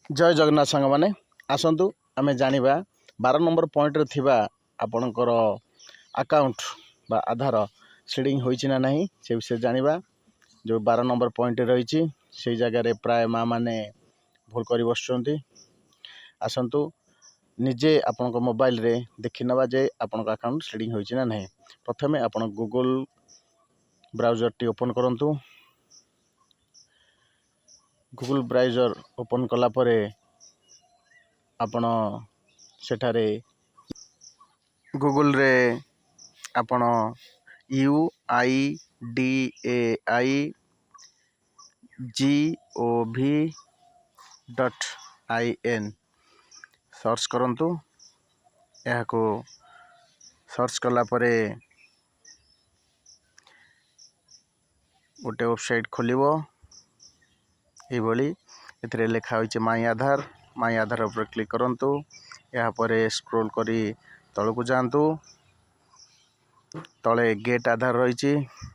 जय जगन्नाथ सांग माने आसतु आमे जानिबा 12 नंबर पॉइंट रे थिबा आपणकर अकाउंट बा आधार सीडिंग होइछि ना नहीं से विषय जानिबा। जो 12 नंबर पॉइंट रही से जगह प्राय माँ माने भूल कर बसुँच। आसतु निजे आपण मोबाइल रे देखि नवा जे आपण अकाउंट सीडिंग होइछि ना नहीं। प्रथमे आपण गूगल ब्राउजर टी ओपन करंतु। गूगल ब्राउजर ओपन कला परे आपण सेठारे गूगल रे आपण UIDAIGOV.in सर्च करंतु। यह को सर्च कला परे गोटे वेबसाइट खोलिबो। ये लिखा होइछे माई आधार ऊपर क्लिक करंतु। यहाँ पर स्क्रॉल करी तलकू जातु। तले गेट आधार रही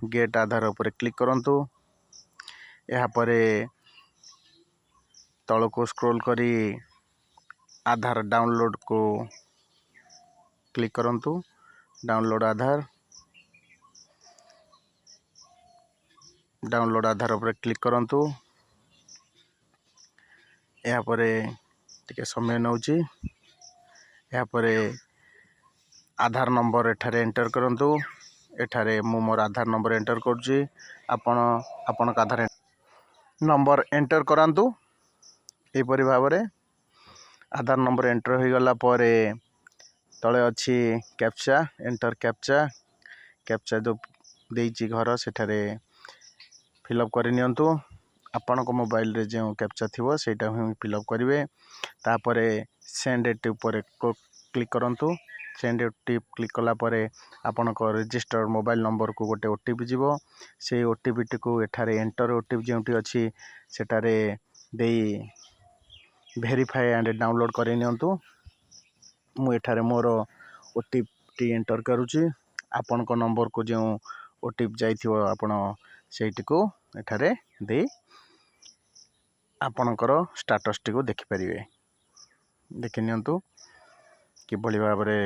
गेट आधार ऊपर क्लिक करंतु। यहाँ पर तलकू स्क्रॉल करी आधार डाउनलोड को क्लिक करंतु। डाउनलोड आधार ऊपर क्लिक करंतु। यहाँ पर टिके समय नौची। यहाँ पर आधार नंबर एठारे एंटर करंतु। एठारे मु मोर आधार नंबर एंटर करछि। आपण आधार नंबर एंटर करंतु। एपरि भाबरे आधार नंबर एंटर हो गला परे तले अछि कैप्चा एंटर कैप्चा जो देइछि घर सेठारे फिलअप करि नियंतु। आपण को मोबाइल रे जो कैप्चा थिबो सेटा हम फिलअप करिवे। तापरे सेंड एट ऊपर क्लिक करंतु। सेंड एट क्लिक कला परे आपण को रजिस्टर मोबाइल नंबर को गोटे ओटीपी जीवो। से ओटीपी टी को एठारे एंटर ओटीपी जेउटी अछि सेटारे देई वेरीफाई एंड डाउनलोड करि नियंतु। मु एठारे मोर ओटीपी एंटर करूची। आपण को नंबर को जो ओटीपी जाइथिबो आपण सेठी को एठारे देई आपणकर स्टाटस टी को देखि परिवे। देखि नियंतु कि भली भाबरे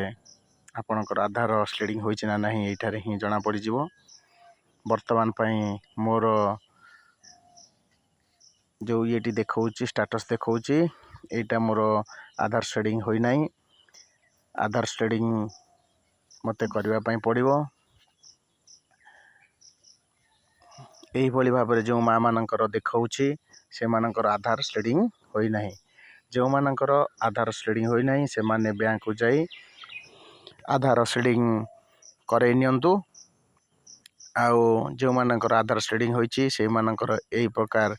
आपणकर आधार स्लीडिंग होइछि ना नहीं एठारे ही जना पड़ी जिवो। वर्तमान पई मोर जो येटी देखौछि स्टाटस देखौछि एटा मोर आधार स्लीडिंग होई नाही। आधार स्लीडिंग मते करबा पई पड़िबो। एही भली भाबरे जो माँ मानकर देखौछि से मानकर आधार स्लीडिंग होई नाही। जो मानकर आधार स्लीडिंग होई नाही से माने बैंक को जाई आधार स्लीडिंग करे नियंतु। आउ जो मानकर आधार स्लीडिंग होइछि से मानकर एही प्रकार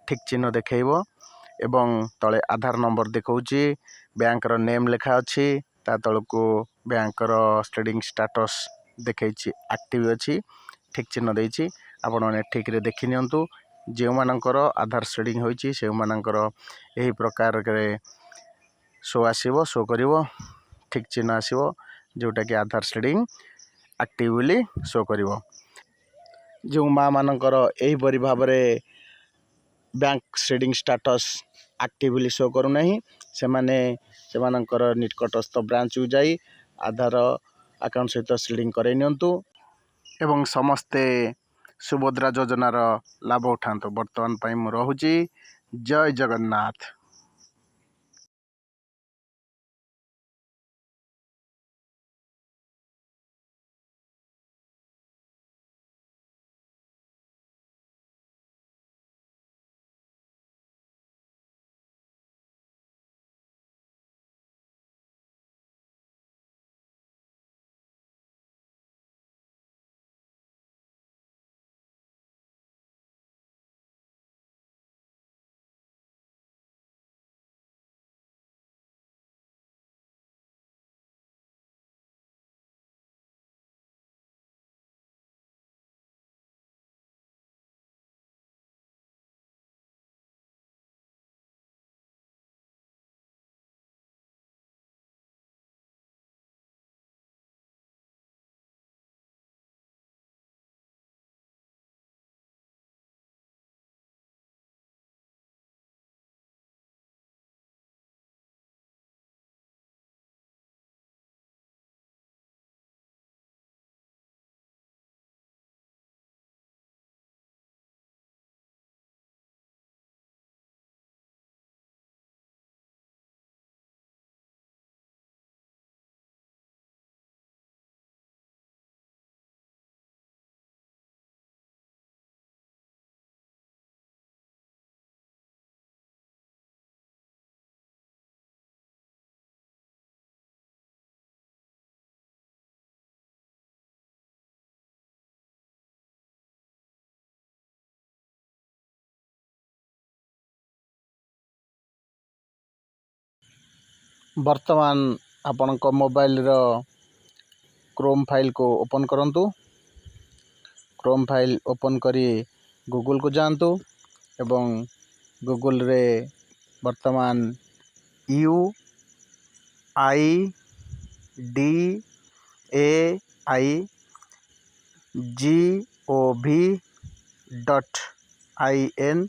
ठीक चिन्ह देखैबो। एवं तले आधार नंबर देखौछि बैंक रो नेम लिखा अछि। ता तळको बैंक रो स्लीडिंग स्टेटस देखैछि एक्टिव अछि ठीक चिन्ह देइछि। आपण माने ठीक रे देखि नियंतु। जो मानकर आधार स्लीडिंग होइछि से मानकर एही प्रकार रे शो आसीबो शो करिवो ठीक चिन्ह आसीबो जोटा कि आधार स्लीडिंग एक्टिव बोली शो करिवो। जो माँ मानकर एही परि भाबरे बैंक स्लीडिंग स्टेटस एक्टिव बोली शो करू नाही से मानकर निकटस्थ ब्रांच को जाई आधार अकाउंट सहित स्लीडिंग करे नियंतु। एवं समस्ते सुभद्रा योजनार लाभ उठांतु। वर्तमान पई मु रहुची। जय जगन्नाथ। ବର୍ତ୍ତମାନ ଆପଣଙ୍କ ମୋବାଇଲର କ୍ରୋମ୍ ଫାଇଲ୍ को ओपन करंतु। क्रोम फाइल ओपन करी गूगल को जातु एवं गूगल रे वर्तमान UIDAIGOV.in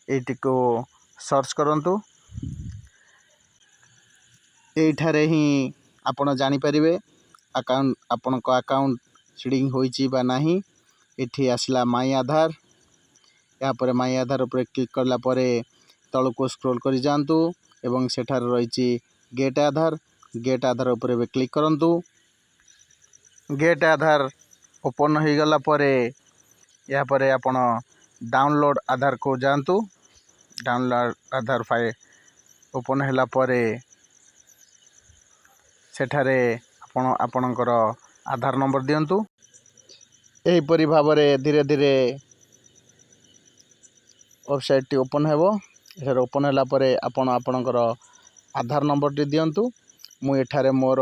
एटी को सर्च करंतु। एठारे ही आपण जानी परिबे अकाउंट आपनक अकाउंट सीडिंग होईची बा नाही। एठी आसला माई आधार, या पर माई आधार ऊपर क्लिक करला परे तळको स्क्रॉल करी जांतु एवं सेठार रहिची गेट आधार ऊपर बे क्लिक करंतु। गेट आधार ओपन हो गला परे या परे आपण डाउनलोड आधार को जांतु। डाउनलोड आधार फाइल ओपन होला परे सेठारे आपण आपणकर आधार नंबर दियंतु। एही परि भाबरे धीरे धीरे वेबसाइट टी ओपन हेबो। एठारे ओपन होला परे आपण आपणकर आधार नंबर टी दियंतु। मु एठारे मोर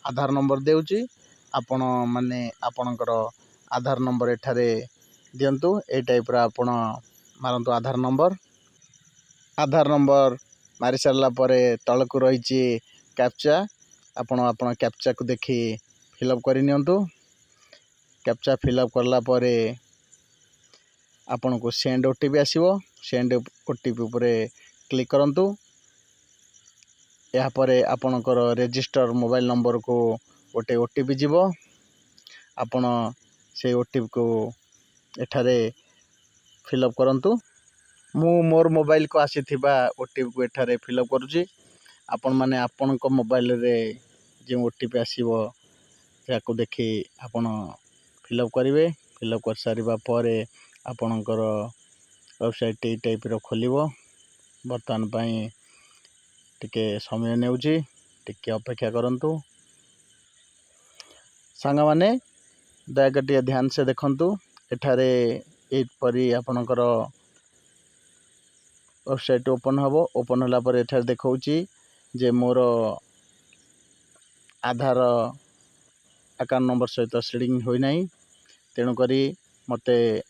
आधार नंबर देउची, आपण माने आपणकर आधार नंबर एठारे दियंतु। ए टाइप रा आपण मारंतु आधार नंबर मारी सारला परे तळकु रहिची कैप्चा, आपण कैप्चा को देखि फिलअप करि नियंतु। कैप्चा फिलअप करला परे आपण को सेंड ओटीपी आसीबो। सेंड ओटीपी उपरे क्लिक करंतु। या परे आपणकर रजिस्टर मोबाइल नंबर को गोटे ओटीपी जीवो। आपण से ओटीपी को एठारे फिलअप करंतु। मु मोर मोबाइल को आसीथिबा ओटीपी को एठारे फिलअप करूची। आपण माने आपणक मोबाइल रे जे ओटीपी आसीबो याको देखि आपण फिलअप करिवे। फिलअप कर सारिबा परे आपणकर वेबसाइट टी टाइप रो खोलिबो। वर्तमान पई टिके समय नेउची, टिके अपेक्षा करंतु। सांगा माने दयाकटी ध्यान से देखंतु। एठारे ए परी आपणकर वेबसाइट ओपन हबो। ओपन होला पर एठारे देखौची जे मोर आधार अकाउंट नंबर सहित सीडिंग होई नाही। तेणु करी मते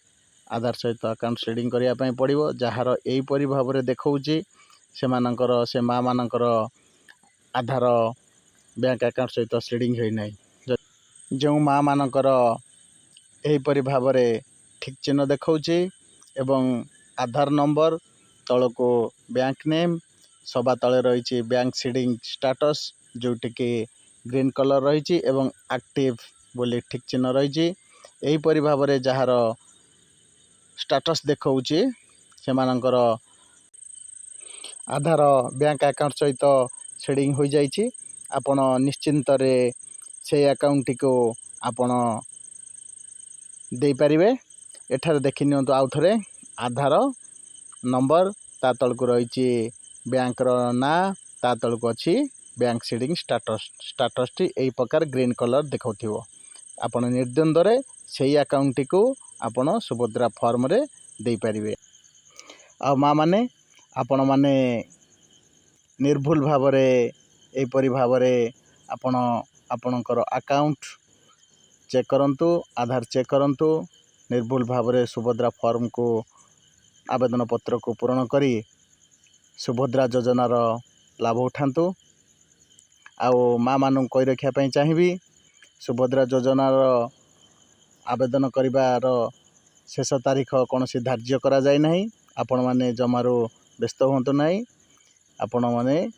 आधार सहित अकाउंट सीडिंग करिया पई पड़िबो। जहार एई परी भाबरे देखौची से माँ मानकर आधार बैंक अकाउंट सहित सीडिंग होई नाही। जो माँ मानकर एही परी भाबरे ठीक चिन्ह देखौची एवं आधार नंबर तळको बैंक नेम सभा तले रहिची बैंक सीडिंग स्टेटस जोटी के ग्रीन कलर रहिची एवं एक्टिव बोली ठीक चिन्ह रहिची। एही परी भाबरे जहार स्टेटस देखौची से मानकर आधार बैंक अकाउंट सहित सीडिंग हो जाइछि। आपण निश्चिंत रे से अकाउंट को आपण दे पारिबे। एठारे देखि नियंतु आउ थरे आधार नंबर ता तळको रहिछि बैंक रो ना, ता तळको अछि बैंक सीडिंग स्टेटस टी एई प्रकार ग्रीन कलर देखौथिबो। आपण निर्द्वंद रे सेही अकाउंट को आपण सुभद्रा फॉर्म रे दे पारिबे। आ माँ माने आपण माने निर्भुल भावरे एई परी भावरे आपण आपणकर अकाउंट चेक करंतु, आधार चेक करंतु। निर्भुल भावरे सुभद्रा फॉर्म को आवेदन पत्र को पूरण करी सुभद्रा योजनार लाभ उठांतु। आउ माँ मानू कही रखा चाहिए सुभद्रा योजनार आवेदन करिबार शेष तारीख कौन सी धार्य करा जाय नहीं। आपण माने जमारू व्यस्त हुंतु नहीं। आपण माने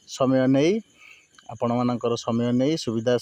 समय नहीं, आपण मानकर समय नहीं सुविधा